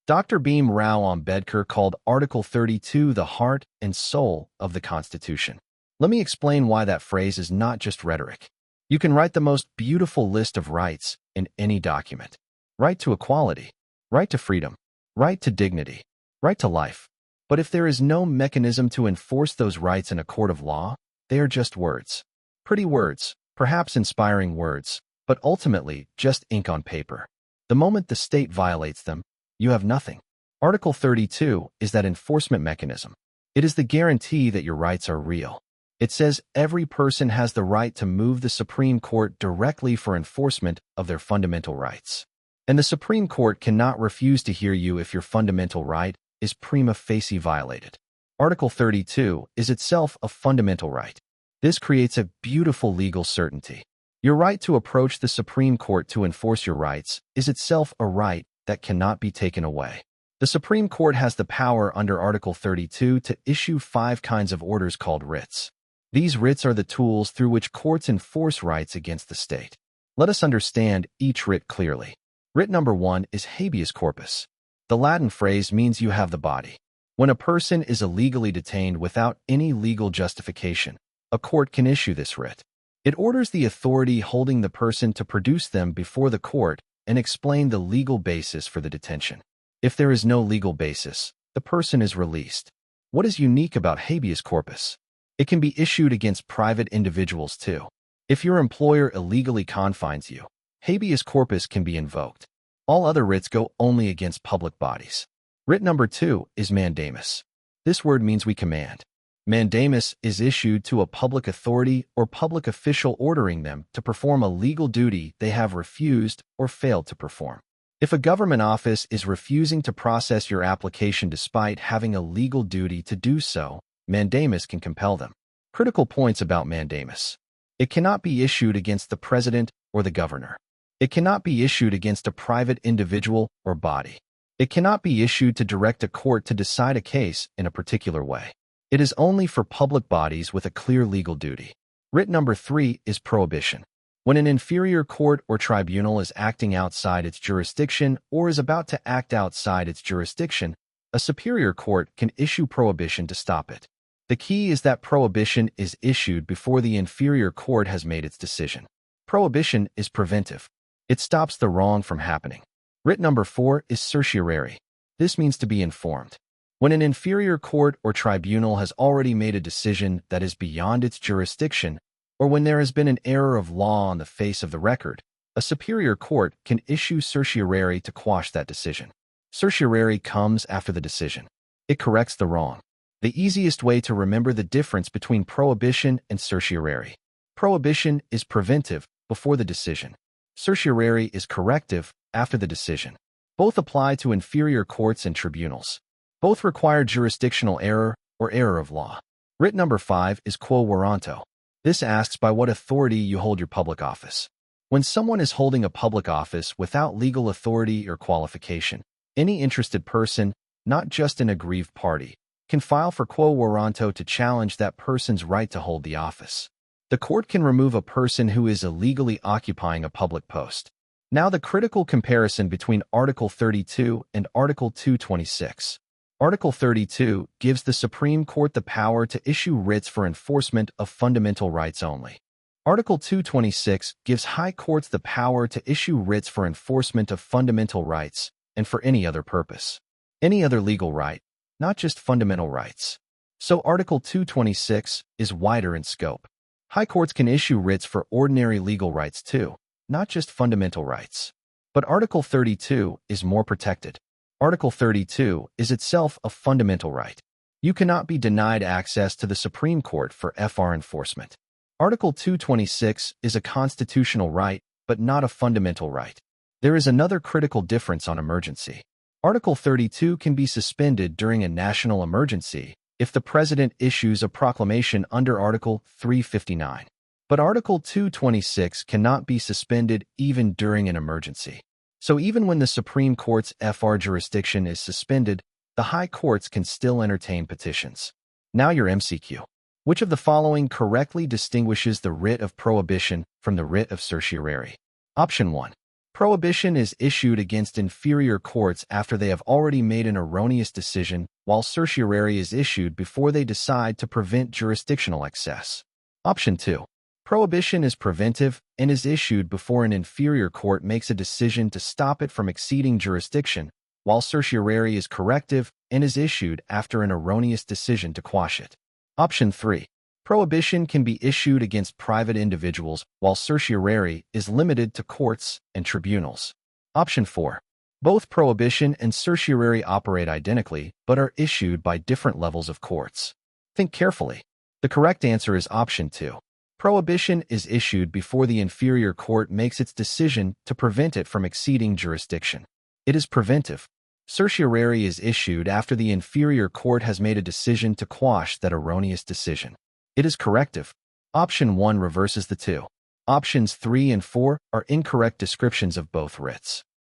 Dr. Bhim Rao Ambedkar called Article 32 the heart and soul of the Constitution. Let me explain why that phrase is not just rhetoric. You can write the most beautiful list of rights in any document. Right to equality, right to freedom, right to dignity, right to life. But if there is no mechanism to enforce those rights in a court of law, they are just words. Pretty words, perhaps inspiring words, but ultimately just ink on paper. The moment the state violates them, you have nothing. Article 32 is that enforcement mechanism. It is the guarantee that your rights are real. It says every person has the right to move the Supreme Court directly for enforcement of their fundamental rights. And the Supreme Court cannot refuse to hear you if your fundamental right is prima facie violated. Article 32 is itself a fundamental right. This creates a beautiful legal certainty. Your right to approach the Supreme Court to enforce your rights is itself a right that cannot be taken away. The Supreme Court has the power under Article 32 to issue 5 kinds of orders called writs. These writs are the tools through which courts enforce rights against the state. Let us understand each writ clearly. Writ number 1 is habeas corpus. The Latin phrase means you have the body. When a person is illegally detained without any legal justification, a court can issue this writ. It orders the authority holding the person to produce them before the court and explain the legal basis for the detention. If there is no legal basis, the person is released. What is unique about habeas corpus? It can be issued against private individuals too. If your employer illegally confines you, habeas corpus can be invoked. All other writs go only against public bodies. Writ number 2 is mandamus. This word means we command. Mandamus is issued to a public authority or public official ordering them to perform a legal duty they have refused or failed to perform. If a government office is refusing to process your application despite having a legal duty to do so, mandamus can compel them. Critical points about mandamus. It cannot be issued against the president or the governor. It cannot be issued against a private individual or body. It cannot be issued to direct a court to decide a case in a particular way. It is only for public bodies with a clear legal duty. Writ number 3 is prohibition. When an inferior court or tribunal is acting outside its jurisdiction or is about to act outside its jurisdiction, a superior court can issue prohibition to stop it. The key is that prohibition is issued before the inferior court has made its decision. Prohibition is preventive. It stops the wrong from happening. Writ number 4 is certiorari. This means to be informed. When an inferior court or tribunal has already made a decision that is beyond its jurisdiction, or when there has been an error of law on the face of the record, a superior court can issue certiorari to quash that decision. Certiorari comes after the decision. It corrects the wrong. The easiest way to remember the difference between prohibition and certiorari. Prohibition is preventive before the decision. Certiorari is corrective after the decision. Both apply to inferior courts and tribunals. Both require jurisdictional error or error of law. Writ number 5 is quo warranto. This asks by what authority you hold your public office. When someone is holding a public office without legal authority or qualification, any interested person, not just an aggrieved party, can file for quo warranto to challenge that person's right to hold the office. The court can remove a person who is illegally occupying a public post. Now the critical comparison between Article 32 and Article 226. Article 32 gives the Supreme Court the power to issue writs for enforcement of fundamental rights only. Article 226 gives high courts the power to issue writs for enforcement of fundamental rights and for any other purpose. Any other legal right, not just fundamental rights. So Article 226 is wider in scope. High courts can issue writs for ordinary legal rights too, not just fundamental rights. But Article 32 is more protected. Article 32 is itself a fundamental right. You cannot be denied access to the Supreme Court for FR enforcement. Article 226 is a constitutional right, but not a fundamental right. There is another critical difference on emergency. Article 32 can be suspended during a national emergency if the President issues a proclamation under Article 359. But Article 226 cannot be suspended even during an emergency. So even when the Supreme Court's FR jurisdiction is suspended, the high courts can still entertain petitions. Now your MCQ. Which of the following correctly distinguishes the writ of prohibition from the writ of certiorari? Option 1. Prohibition is issued against inferior courts after they have already made an erroneous decision, while certiorari is issued before they decide to prevent jurisdictional excess. Option 2. Prohibition is preventive and is issued before an inferior court makes a decision to stop it from exceeding jurisdiction, while certiorari is corrective and is issued after an erroneous decision to quash it. Option 3. Prohibition can be issued against private individuals, while certiorari is limited to courts and tribunals. Option 4. Both prohibition and certiorari operate identically, but are issued by different levels of courts. Think carefully. The correct answer is option 2. Prohibition is issued before the inferior court makes its decision to prevent it from exceeding jurisdiction. It is preventive. Certiorari is issued after the inferior court has made a decision to quash that erroneous decision. It is corrective. Option 1 reverses the two. Options 3 and 4 are incorrect descriptions of both writs.